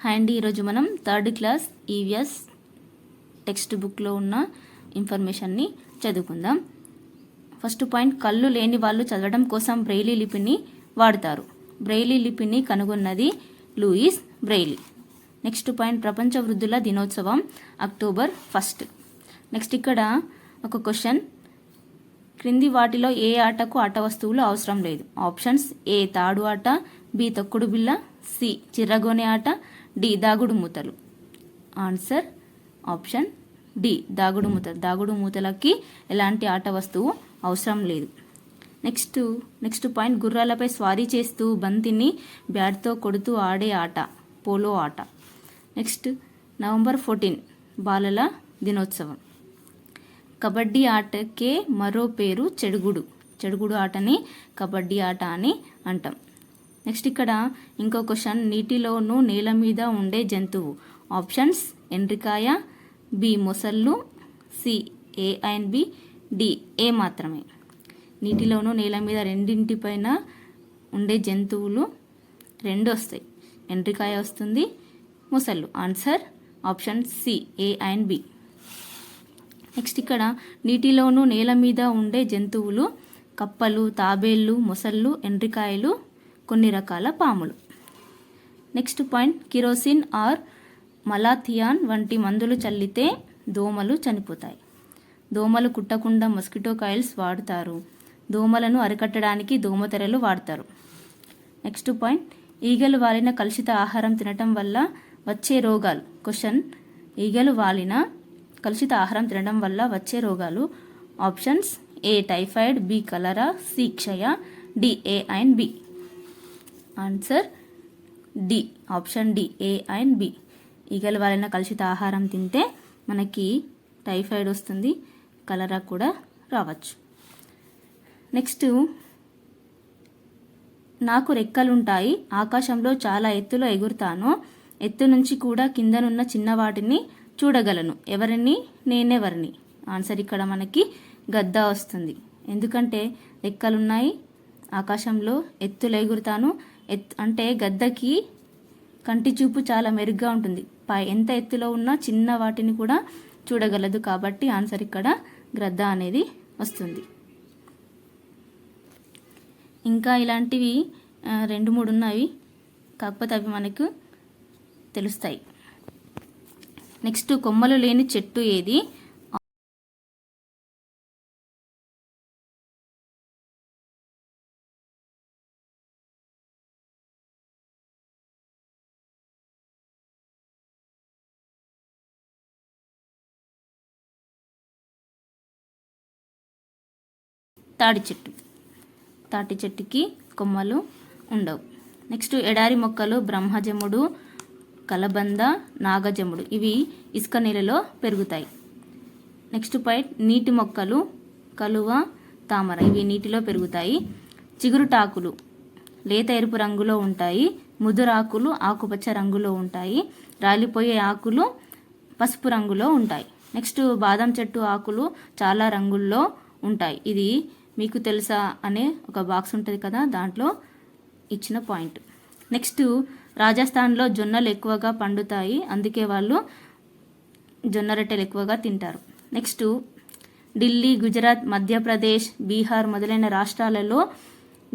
And ఈరోజు మనం third class EVS text బుక్లో ఉన్న ఇన్ఫర్మేషన్ని చదువుకుందాం. ఫస్ట్ పాయింట్, కళ్ళు లేని వాళ్ళు చదవడం కోసం బ్రెయిలీ లిపిని వాడతారు. బ్రెయిలీ లిపిని కనుగొన్నది లూయిస్ బ్రెయిలీ. నెక్స్ట్ పాయింట్, ప్రపంచ వృద్ధుల దినోత్సవం అక్టోబర్ 1. నెక్స్ట్ ఇక్కడ ఒక క్వశ్చన్, క్రింది వాటిలో ఏ ఆటకు ఆట వస్తువులు అవసరం లేదు? ఆప్షన్స్: ఏ తాడు ఆట, బి తొక్కుడు బిళ్ళ, సి చిర్రగోనే ఆట, డి దాగుడు మూతలు. ఆన్సర్ ఆప్షన్ డి దాగుడు మూతలు. దాగుడు మూతలకి ఎలాంటి ఆట వస్తువు అవసరం లేదు. నెక్స్ట్ పాయింట్, గుర్రాలపై స్వారీ చేస్తూ బంతిని బ్యాట్తో కొడుతూ ఆడే ఆట పోలో ఆట. నెక్స్ట్ నవంబర్ 14 బాలల దినోత్సవం. కబడ్డీ ఆటకే మరో పేరు చెడుగుడు. చెడుగుడు ఆటని కబడ్డీ ఆట అని అంటాం. నెక్స్ట్ ఇక్కడ ఇంకో క్వశ్చన్, నీటిలోనూ నేల మీద ఉండే జంతువు. ఆప్షన్స్: ఎండ్రికాయ, బి మొసళ్ళు, C A and B, D A మాత్రమే. నీటిలోనూ నేల మీద రెండింటిపైన ఉండే జంతువులు రెండు వస్తాయి, ఎండ్రికాయ వస్తుంది, మొసళ్ళు. Answer option C A and B. Next ఇక్కడ నీటిలోనూ నేల మీద ఉండే జంతువులు కప్పలు, తాబేళ్లు, మొసళ్ళు, ఎండ్రికాయలు, కొన్ని రకాల పాములు. Next point, kerosene or malathion వంటి మందులు చల్లితే దోమలు చనిపోతాయి. దోమలు కుట్టకుండా మస్కిటో కాయిల్స్ వాడతారు. దోమలను అరికట్టడానికి దోమతెరలు వాడతారు. నెక్స్ట్ పాయింట్, ఈగలు వాలిన కలుషిత ఆహారం తినటం వల్ల వచ్చే రోగాలు. క్వశ్చన్, ఈగలు వాలిన కలుషిత ఆహారం తినడం వల్ల వచ్చే రోగాలు. Options: A typhoid, B cholera, C క్షయ, D A and B. Answer D option D A and B. ఈగలు వాలిన కలుషిత ఆహారం తింటే మనకి టైఫాయిడ్ వస్తుంది, కలరా కూడా రావచ్చు. నెక్స్ట్, నాకు రెక్కలుంటాయి, ఆకాశంలో చాలా ఎత్తులో ఎగురుతాను, ఎత్తు నుంచి కూడా కిందనున్న చిన్న వాటిని చూడగలను, ఎవరిని? నేనెవరిని? ఆన్సర్ ఇక్కడ మనకి గద్ద వస్తుంది. ఎందుకంటే రెక్కలున్నాయి, ఆకాశంలో ఎత్తులో ఎగురుతాను, అంటే గద్దకి కంటి చూపు చాలా మెరుగ్గా ఉంటుంది, ఎంత ఎత్తులో ఉన్నా చిన్న వాటిని కూడా చూడగలదు, కాబట్టి ఆన్సర్ ఇక్కడ గద్ద అనేది వస్తుంది. ఇంకా ఇలాంటివి 2-3 ఉన్నాయి, కాకపోతే అవి మనకు తెలుస్తాయి. నెక్స్ట్, కొమ్మలు లేని చెట్టు ఏది? తాటి చెట్టు. తాటి చెట్టుకి కొమ్మలు ఉండవు. నెక్స్ట్, ఎడారి మొక్కలు బ్రహ్మజముడు, కలబంద, నాగజముడు, ఇవి ఇసుక నేలలో పెరుగుతాయి. నెక్స్ట్ పాయింట్, నీటి మొక్కలు కలువ, తామర, ఇవి నీటిలో పెరుగుతాయి. చిగురుటాకులు లేత ఎరుపు రంగులో ఉంటాయి, ముదురాకులు ఆకుపచ్చ రంగులో ఉంటాయి, రాలిపోయే ఆకులు పసుపు రంగులో ఉంటాయి. నెక్స్ట్, బాదం చెట్టు ఆకులు చాలా రంగుల్లో ఉంటాయి. ఇది మీకు తెలుసా అనే ఒక బాక్స్ ఉంటుంది కదా, దాంట్లో ఇచ్చిన పాయింట్. నెక్స్ట్, రాజస్థాన్లో జొన్నలు ఎక్కువగా పండుతాయి, అందుకే వాళ్ళు జొన్న రొట్టెలు ఎక్కువగా తింటారు. నెక్స్ట్, ఢిల్లీ, గుజరాత్, మధ్యప్రదేశ్, బీహార్ మొదలైన రాష్ట్రాలలో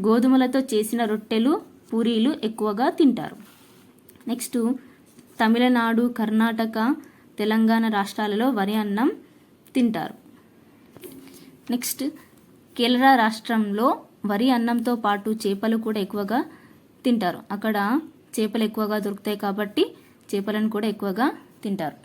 గోధుమలతో చేసిన రొట్టెలు, పూరీలు ఎక్కువగా తింటారు. నెక్స్ట్, తమిళనాడు, కర్ణాటక, తెలంగాణ రాష్ట్రాలలో వరి అన్నం తింటారు. నెక్స్ట్, కేరళ రాష్ట్రంలో వరి అన్నంతో పాటు చేపలు కూడా ఎక్కువగా తింటారు. అక్కడ చేపలు ఎక్కువగా దొరుకుతాయి కాబట్టి చేపలను కూడా ఎక్కువగా తింటారు.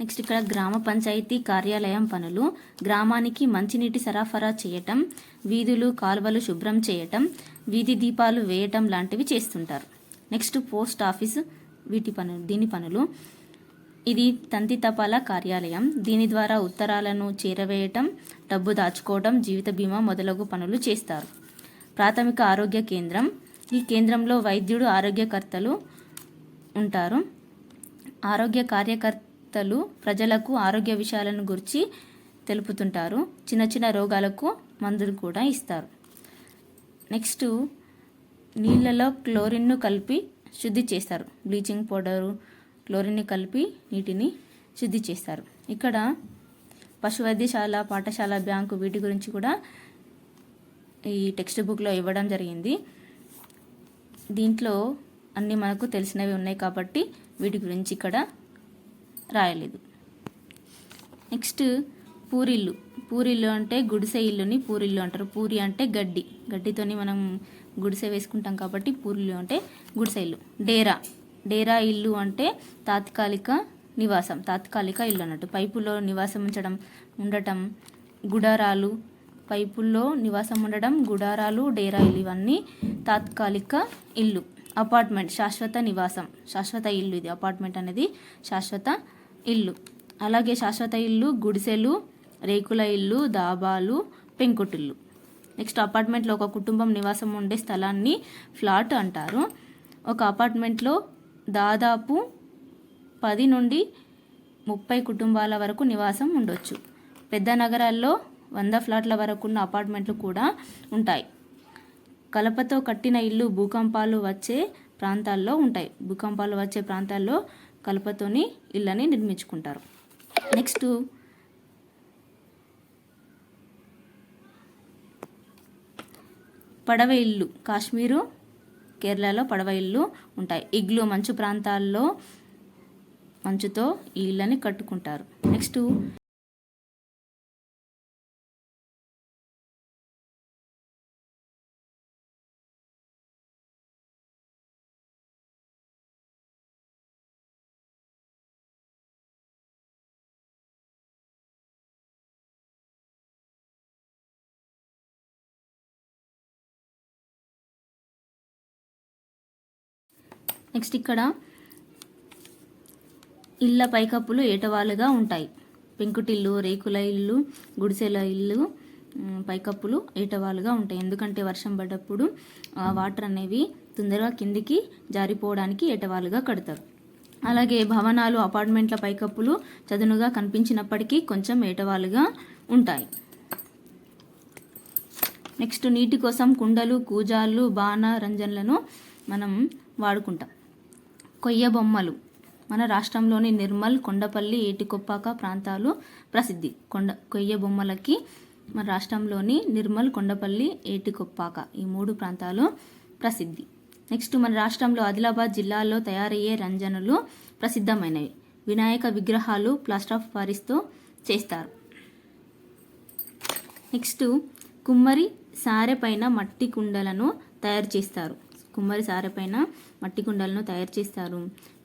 నెక్స్ట్ ఇక్కడ గ్రామ పంచాయతీ కార్యాలయం పనులు. గ్రామానికి మంచినీటి సరఫరా చేయటం, వీధులు కాలువలు శుభ్రం చేయటం, వీధి దీపాలు వేయటం లాంటివి చేస్తుంటారు. నెక్స్ట్, పోస్ట్ ఆఫీస్, దీని పనులు. ఇది తంతి తపాలా కార్యాలయం, దీని ద్వారా ఉత్తరాలను చేరవేయటం, డబ్బు దాచుకోవడం, జీవిత బీమా మొదలగు పనులు చేస్తారు. ప్రాథమిక ఆరోగ్య కేంద్రం, ఈ కేంద్రంలో వైద్యుడు, ఆరోగ్యకర్తలు ఉంటారు. ఆరోగ్య కార్యకర్తలు ప్రజలకు ఆరోగ్య విషయాలను గురించి తెలుపుతుంటారు. చిన్న చిన్న రోగాలకు మందులు కూడా ఇస్తారు. నెక్స్ట్, నీళ్ళలో క్లోరిన్ను కలిపి శుద్ధి చేస్తారు. బ్లీచింగ్ పౌడరు, క్లోరిన్ని కలిపి నీటిని శుద్ధి చేస్తారు. ఇక్కడ పశు వైద్యశాల, పాఠశాల, బ్యాంకు వీటి గురించి కూడా ఈ టెక్స్ట్ బుక్లో ఇవ్వడం జరిగింది. దీంట్లో అన్నీ మనకు తెలిసినవి ఉన్నాయి కాబట్టి వీటి గురించి ఇక్కడ రాయలేదు. నెక్స్ట్, పూరిల్లు. పూరిల్లు అంటే గుడిసె ఇల్లుని పూరిల్లు అంటారు. పూరి అంటే గడ్డితోని మనం గుడిసె వేసుకుంటాం కాబట్టి పూరిల్లు అంటే గుడిసె ఇల్లు. డేరా ఇల్లు అంటే తాత్కాలిక ఇల్లు అన్నట్టు. పైపుల్లో నివాసం ఉండటం. గుడారాలు, పైపుల్లో నివాసం ఉండడం, గుడారాలు, డేరా ఇల్లు ఇవన్నీ తాత్కాలిక ఇల్లు. అపార్ట్మెంట్ శాశ్వత ఇల్లు. ఇది అపార్ట్మెంట్ అనేది శాశ్వత ఇల్లు. అలాగే శాశ్వత ఇల్లు గుడిసెలు, రేకుల ఇల్లు, దాబాలు, పెంకుటిల్లు. నెక్స్ట్, అపార్ట్మెంట్లో ఒక కుటుంబం నివాసం ఉండే స్థలాన్ని ఫ్లాట్ అంటారు. ఒక అపార్ట్మెంట్లో దాదాపు 10 నుండి 30 కుటుంబాల వరకు నివాసం ఉండొచ్చు. పెద్ద నగరాల్లో 100 ఫ్లాట్ల వరకు ఉన్న అపార్ట్మెంట్లు కూడా ఉంటాయి. కలపతో కట్టిన ఇల్లు భూకంపాలు వచ్చే ప్రాంతాల్లో ఉంటాయి. భూకంపాలు వచ్చే ప్రాంతాల్లో కలపతోని ఇళ్ళని నిర్మించుకుంటారు. నెక్స్ట్, పడవ ఇల్లు. కాశ్మీరు, కేరళలో పడవ ఇల్లు ఉంటాయి. ఇగ్లు మంచు ప్రాంతాల్లో మంచుతో ఈ ఇళ్ళని కట్టుకుంటారు. నెక్స్ట్, ఇక్కడ ఇళ్ళ పైకప్పులు ఏటవాలుగా ఉంటాయి. పెంకుటిల్లు, రేకుల ఇల్లు, గుడిసెల ఇల్లు పైకప్పులు ఏటవాలుగా ఉంటాయి. ఎందుకంటే వర్షం పడ్డప్పుడు వాటర్ అనేవి తొందరగా కిందికి జారిపోవడానికి ఏటవాలుగా కడతారు. అలాగే భవనాలు, అపార్ట్మెంట్ల పైకప్పులు చదునుగా కనిపించినప్పటికీ కొంచెం ఏటవాలుగా ఉంటాయి. నెక్స్ట్, నీటి కోసం కుండలు, కూజాలు, బాణ రంజన్లను మనం వాడుకుంటాం. కొయ్య బొమ్మలు. మన రాష్ట్రంలోని నిర్మల్, కొండపల్లి, ఏటికొప్పాక ప్రాంతాలు ప్రసిద్ధి. కొయ్య బొమ్మలకి మన రాష్ట్రంలోని నిర్మల్, కొండపల్లి, ఏటికొప్పాక ఈ 3 ప్రాంతాలు ప్రసిద్ధి. నెక్స్ట్, మన రాష్ట్రంలో ఆదిలాబాద్ జిల్లాలో తయారయ్యే రంజనులు ప్రసిద్ధమైనవి. వినాయక విగ్రహాలు ప్లాస్టర్ ఆఫ్ పారిస్తో చేస్తారు. నెక్స్ట్, కుమ్మరి సారె పైన మట్టి కుండలను తయారు చేస్తారు.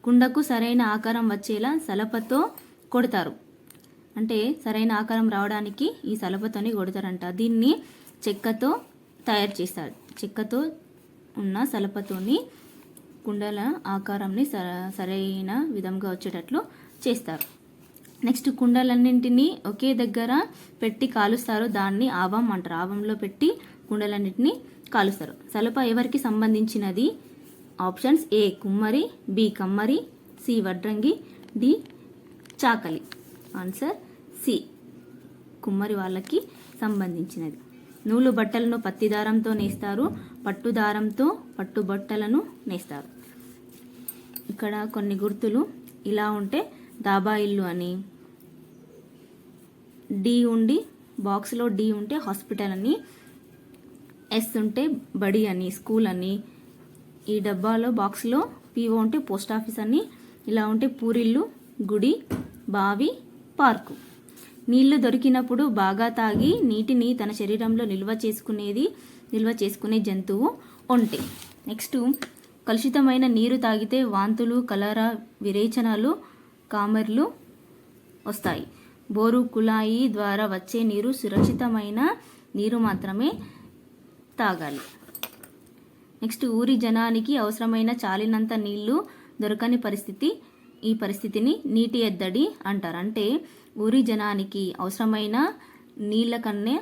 కుండకు సరైన ఆకారం వచ్చేలా సలపతో కొడతారు. అంటే సరైన ఆకారం రావడానికి ఈ సలపతోని కొడతారంట. దీన్ని చెక్కతో తయారు చేస్తారు. చెక్కతో ఉన్న సలపతోని కుండల ఆకారంని సరైన విధంగా వచ్చేటట్లు చేస్తారు. నెక్స్ట్, కుండలన్నింటినీ ఒకే దగ్గర పెట్టి కాలుస్తారు. దాన్ని ఆవం అంటారు. ఆవంలో పెట్టి కుండలన్నింటినీ కాలుస్తారు. సలప ఎవరికి సంబంధించినది? ఆప్షన్స్: ఏ కుమ్మరి, బి కమ్మరి, సి వడ్రంగి, డి చాకలి. ఆన్సర్ సి, కుమ్మరి వాళ్ళకి సంబంధించినది. నూలు బట్టలను పత్తి దారంతో నేస్తారు. పట్టు దారంతో పట్టు బట్టలను నేస్తారు. ఇక్కడ కొన్ని గుర్తులు ఇలా ఉంటే దాబా ఇల్లు అని, డి ఉండి బాక్స్లో డి ఉంటే హాస్పిటల్ అని, ఎస్ ఉంటే బడి అని, స్కూల్ అని, ఈ డబ్బాలో బాక్స్లో పీఓ ఉంటే పోస్ట్ ఆఫీస్ అని, ఇలా ఉంటే పూరిల్లు, గుడి, బావి, పార్కు. నీళ్లు దొరికినప్పుడు బాగా తాగి నీటిని తన శరీరంలో నిల్వ చేసుకునే జంతువు ఒంటె. నెక్స్ట్, కలుషితమైన నీరు తాగితే వాంతులు, కలరా, విరేచనాలు, కామెర్లు వస్తాయి. బోరు, కుళాయి ద్వారా వచ్చే నీరు సురక్షితమైన నీరు మాత్రమే తాగాలి. నెక్స్ట్, ఊరి జనానికి అవసరమైన చాలినంత నీళ్లు దొరకని పరిస్థితి. ఈ పరిస్థితిని నీటి ఎద్దడి అంటారు. అంటే ఊరి జనానికి అవసరమైన నీళ్ళ కన్నా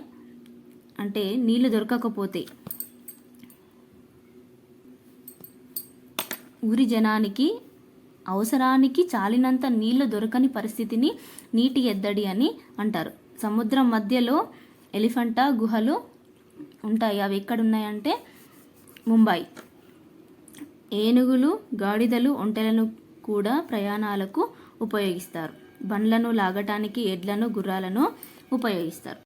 అంటే నీళ్లు దొరకకపోతే, ఊరి జనానికి అవసరానికి చాలినంత నీళ్లు దొరకని పరిస్థితిని నీటి ఎద్దడి అని అంటారు. సముద్రం మధ్యలో ఎలిఫెంటా గుహలు ఉంటాయి. అవి ఎక్కడున్నాయంటే ముంబై. ఏనుగులు, గాడిదలు, ఒంటెలను కూడా ప్రయాణాలకు ఉపయోగిస్తారు. బండ్లను లాగటానికి ఎడ్లను, గుర్రాలను ఉపయోగిస్తారు.